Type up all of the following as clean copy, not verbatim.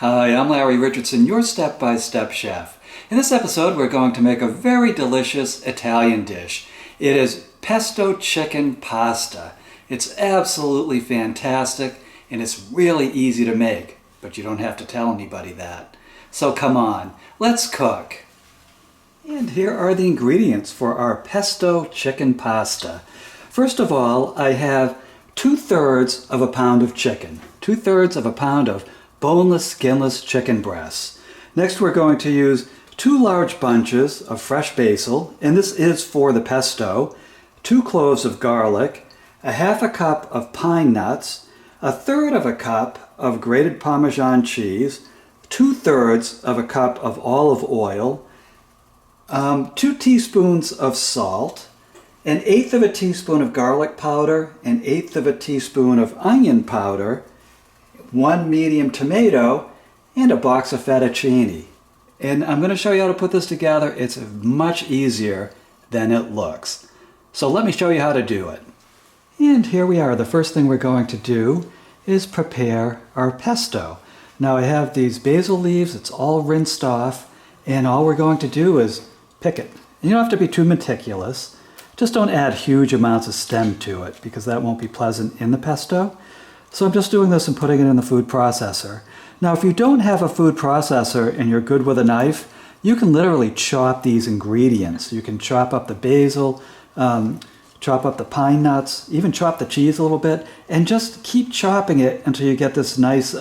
Hi, I'm Larry Richardson, your step-by-step chef. In this episode, we're going to make a very delicious Italian dish. It is pesto chicken pasta. It's absolutely fantastic, and it's really easy to make, but you don't have to tell anybody that. So come on, let's cook. And here are the ingredients for our pesto chicken pasta. First of all, I have 2/3 of a pound of chicken, 2/3 of a pound of boneless, skinless chicken breasts. Next, we're going to use 2 large bunches of fresh basil, and this is for the pesto, 2 cloves of garlic, a 1/2 cup of pine nuts, 1/3 of a cup of grated Parmesan cheese, 2/3 of a cup of olive oil, 2 teaspoons of salt, 1/8 of a teaspoon of garlic powder, 1/8 of a teaspoon of onion powder, 1 medium tomato, and a box of fettuccine. And I'm going to show you how to put this together. It's much easier than it looks. So let me show you how to do it. And here we are. The first thing we're going to do is prepare our pesto. Now I have these basil leaves. It's all rinsed off. And all we're going to do is pick it. You don't have to be too meticulous. Just don't add huge amounts of stem to it because that won't be pleasant in the pesto. So I'm just doing this and putting it in the food processor. Now if you don't have a food processor and you're good with a knife, you can literally chop these ingredients. You can chop up the basil, chop up the pine nuts, even chop the cheese a little bit, and just keep chopping it until you get this nice,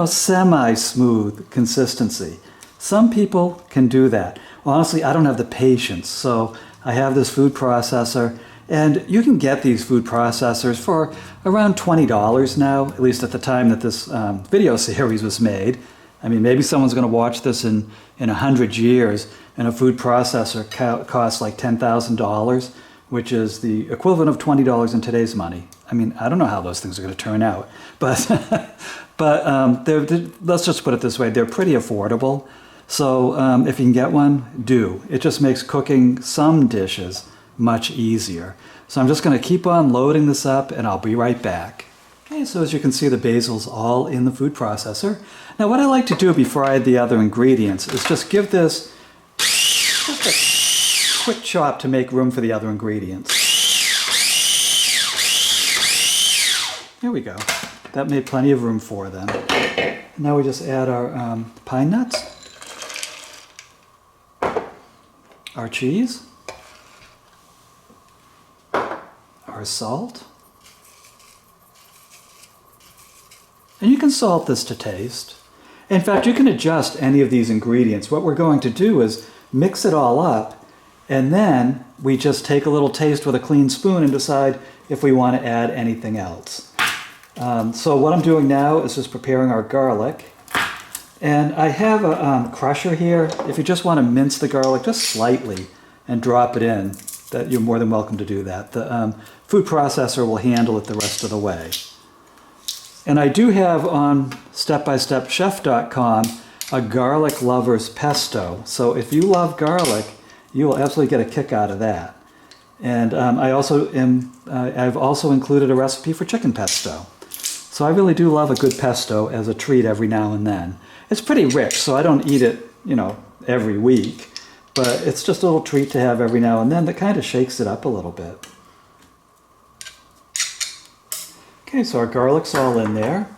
semi-smooth consistency. Some people can do that. Honestly, I don't have the patience, so I have this food processor. And you can get these food processors for around $20 now, at least at the time that this video series was made. I mean, maybe someone's going to watch this in 100 years, and a food processor costs like $10,000, which is the equivalent of $20 in today's money. I mean, I don't know how those things are going to turn out, but, let's just put it this way, they're pretty affordable. So if you can get one, do. It just makes cooking some dishes much easier. So I'm just going to keep on loading this up and I'll be right back. Okay, so as you can see, the basil's all in the food processor. Now what I like to do before I add the other ingredients is just give this just a quick chop to make room for the other ingredients. Here we go. That made plenty of room for them. Now we just add our pine nuts, our cheese, our salt, and you can salt this to taste. In fact, you can adjust any of these ingredients. What we're going to do is mix it all up, and then we just take a little taste with a clean spoon and decide if we want to add anything else. So what I'm doing now is just preparing our garlic, and I have a crusher here. If you just want to mince the garlic just slightly and drop it in, that you're more than welcome to do that. The food processor will handle it the rest of the way. And I do have on stepbystepchef.com a garlic lover's pesto. So if you love garlic, you will absolutely get a kick out of that. And I've also included a recipe for chicken pesto. So I really do love a good pesto as a treat every now and then. It's pretty rich, so I don't eat it, every week. But it's just a little treat to have every now and then that kind of shakes it up a little bit. Okay, so our garlic's all in there.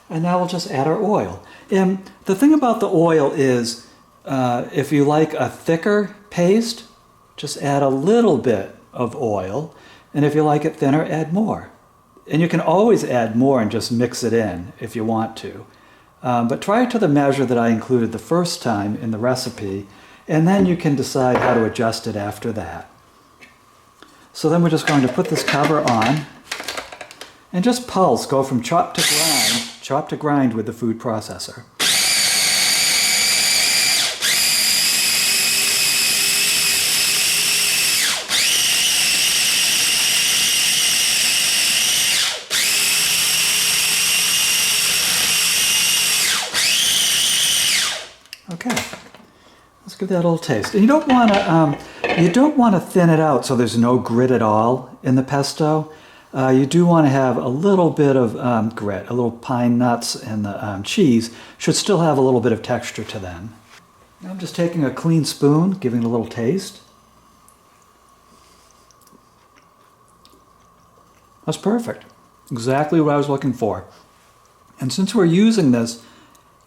And now we'll just add our oil. And the thing about the oil is, if you like a thicker paste, just add a little bit of oil. And if you like it thinner, add more. And you can always add more and just mix it in if you want to. But try it to the measure that I included the first time in the recipe. And then you can decide how to adjust it after that. So then we're just going to put this cover on and just pulse, go from chop to grind with the food processor. Okay. Let's give that a little taste. And you don't want to thin it out so there's no grit at all in the pesto. you do want to have a little bit of grit, a little pine nuts, and the cheese should still have a little bit of texture to them. Now I'm just taking a clean spoon, giving it a little taste. That's perfect. Exactly what I was looking for. And since we're using this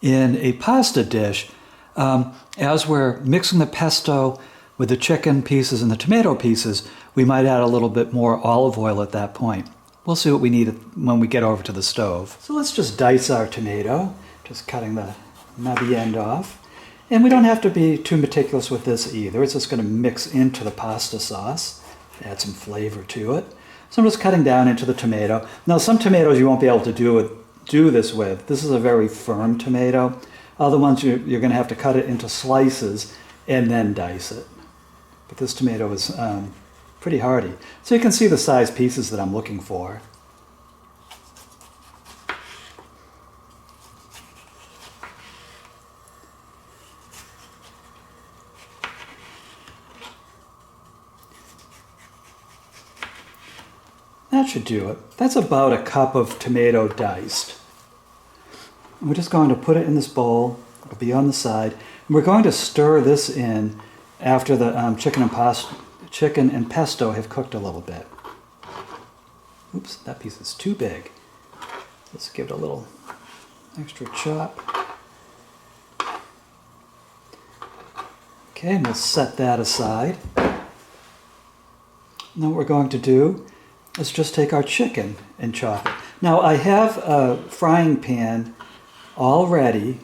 in a pasta dish, as we're mixing the pesto with the chicken pieces and the tomato pieces, we might add a little bit more olive oil at that point. We'll see what we need when we get over to the stove. So let's just dice our tomato, just cutting the nubby end off. And we don't have to be too meticulous with this either. It's just going to mix into the pasta sauce, add some flavor to it. So I'm just cutting down into the tomato. Now some tomatoes you won't be able to do this with. This is a very firm tomato. Other ones you're going to have to cut it into slices and then dice it. But this tomato is pretty hardy. So you can see the size pieces that I'm looking for. That should do it. That's about a cup of tomato diced. And we're just going to put it in this bowl. It'll be on the side. And we're going to stir this in after the chicken and pesto have cooked a little bit. Oops, that piece is too big. Let's give it a little extra chop. Okay, and we'll set that aside. Now what we're going to do is just take our chicken and chop it. Now I have a frying pan already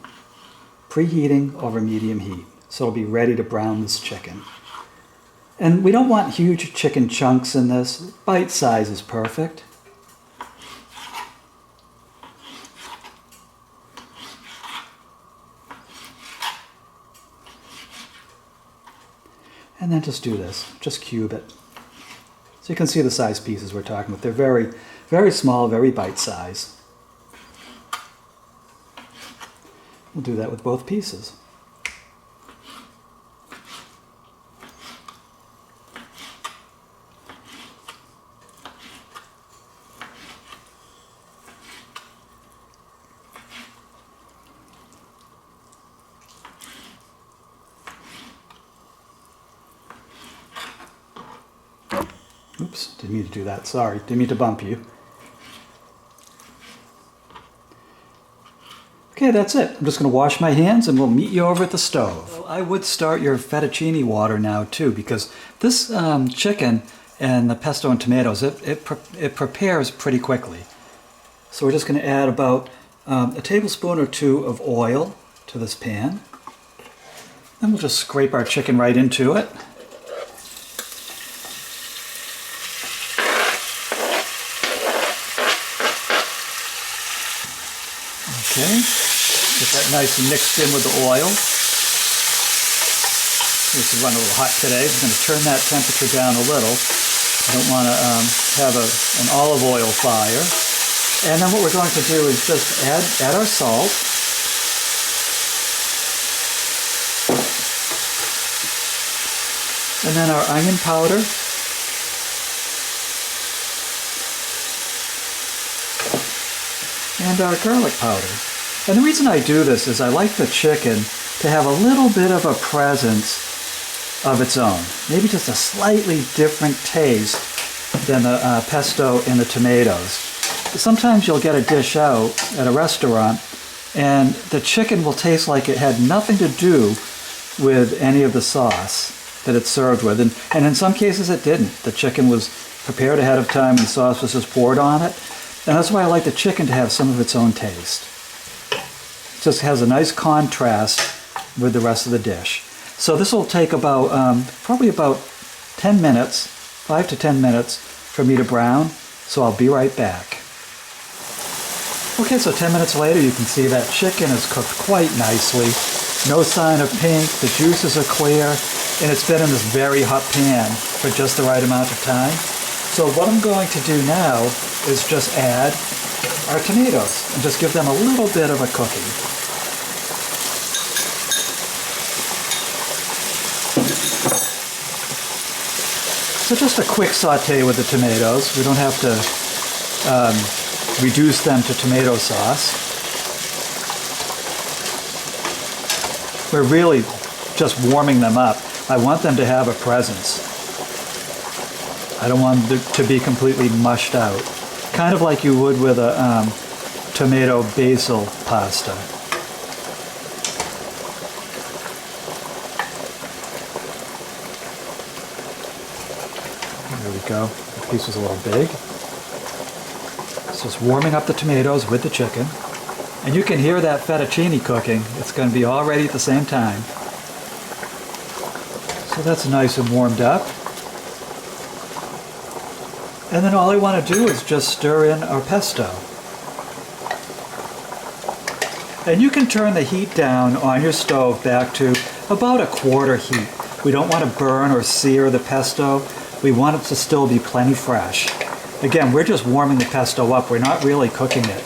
preheating over medium heat, so it'll be ready to brown this chicken. And we don't want huge chicken chunks in this. Bite size is perfect. And then just do this, just cube it. So you can see the size pieces we're talking about. They're very, very small, very bite size. We'll do that with both pieces. Oops, didn't mean to do that. Sorry, didn't mean to bump you. Okay, that's it. I'm just going to wash my hands and we'll meet you over at the stove. Well, I would start your fettuccine water now too, because this chicken and the pesto and tomatoes, it prepares pretty quickly. So we're just going to add about a tablespoon or two of oil to this pan. Then we'll just scrape our chicken right into it. Okay, get that nice and mixed in with the oil. This is running a little hot today. I'm going to turn that temperature down a little. I don't want to have an olive oil fire. And then what we're going to do is just add our salt. And then our onion powder. And our garlic powder. And the reason I do this is I like the chicken to have a little bit of a presence of its own. Maybe just a slightly different taste than the pesto and the tomatoes. Sometimes you'll get a dish out at a restaurant and the chicken will taste like it had nothing to do with any of the sauce that it's served with. And in some cases it didn't. The chicken was prepared ahead of time and the sauce was just poured on it. And that's why I like the chicken to have some of its own taste. It just has a nice contrast with the rest of the dish. So this will take about, probably about 10 minutes, 5 to 10 minutes for me to brown. So I'll be right back. Okay, so 10 minutes later you can see that chicken is cooked quite nicely. No sign of pink, the juices are clear, and it's been in this very hot pan for just the right amount of time. So what I'm going to do now is just add our tomatoes and just give them a little bit of a cooking. So just a quick saute with the tomatoes. We don't have to reduce them to tomato sauce. We're really just warming them up. I want them to have a presence. I don't want them to be completely mushed out. Kind of like you would with a tomato basil pasta. There we go. The piece was a little big. It's just warming up the tomatoes with the chicken. And you can hear that fettuccine cooking. It's going to be all ready at the same time. So that's nice and warmed up. And then all I want to do is just stir in our pesto. And you can turn the heat down on your stove back to about a quarter heat. We don't want to burn or sear the pesto. We want it to still be plenty fresh. Again, we're just warming the pesto up. We're not really cooking it.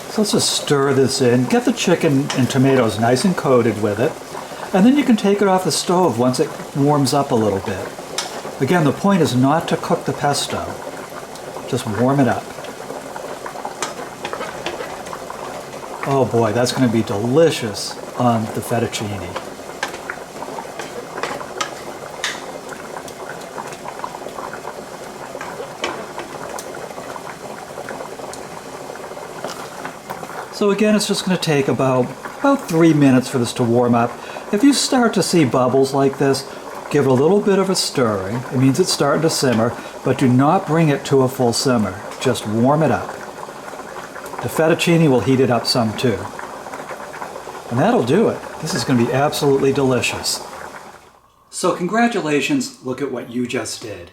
So let's just stir this in, get the chicken and tomatoes nice and coated with it, and then you can take it off the stove once it warms up a little bit. Again, the point is not to cook the pesto, just warm it up. Oh boy, that's going to be delicious on the fettuccine. So again, it's just going to take about 3 minutes for this to warm up. If you start to see bubbles like this, give it a little bit of a stirring. It means it's starting to simmer, but do not bring it to a full simmer. Just warm it up. The fettuccine will heat it up some too. And that'll do it. This is going to be absolutely delicious. So congratulations, look at what you just did.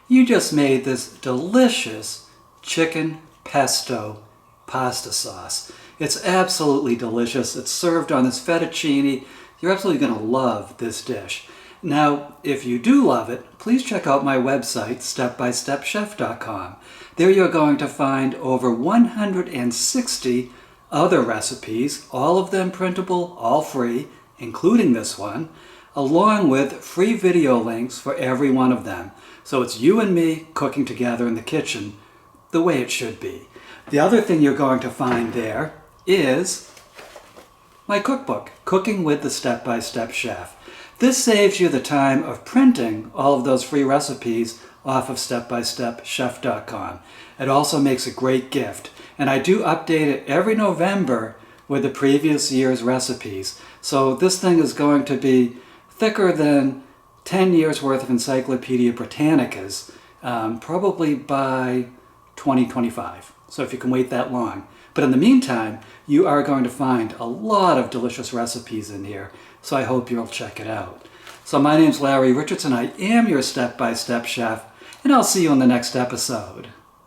You just made this delicious chicken pesto pasta sauce. It's absolutely delicious. It's served on this fettuccine. You're absolutely going to love this dish. Now, if you do love it, please check out my website, stepbystepchef.com. There you're going to find over 160 other recipes, all of them printable, all free, including this one, along with free video links for every one of them. So it's you and me cooking together in the kitchen the way it should be. The other thing you're going to find there is my cookbook, Cooking with the Step-by-Step Chef. This saves you the time of printing all of those free recipes off of stepbystepchef.com. It also makes a great gift, and I do update it every November with the previous year's recipes. So this thing is going to be thicker than 10 years worth of Encyclopedia Britannicas, probably by 2025. So if you can wait that long. But in the meantime, you are going to find a lot of delicious recipes in here, so I hope you'll check it out. So my name's Larry Richardson. I am your step-by-step chef, and I'll see you in the next episode.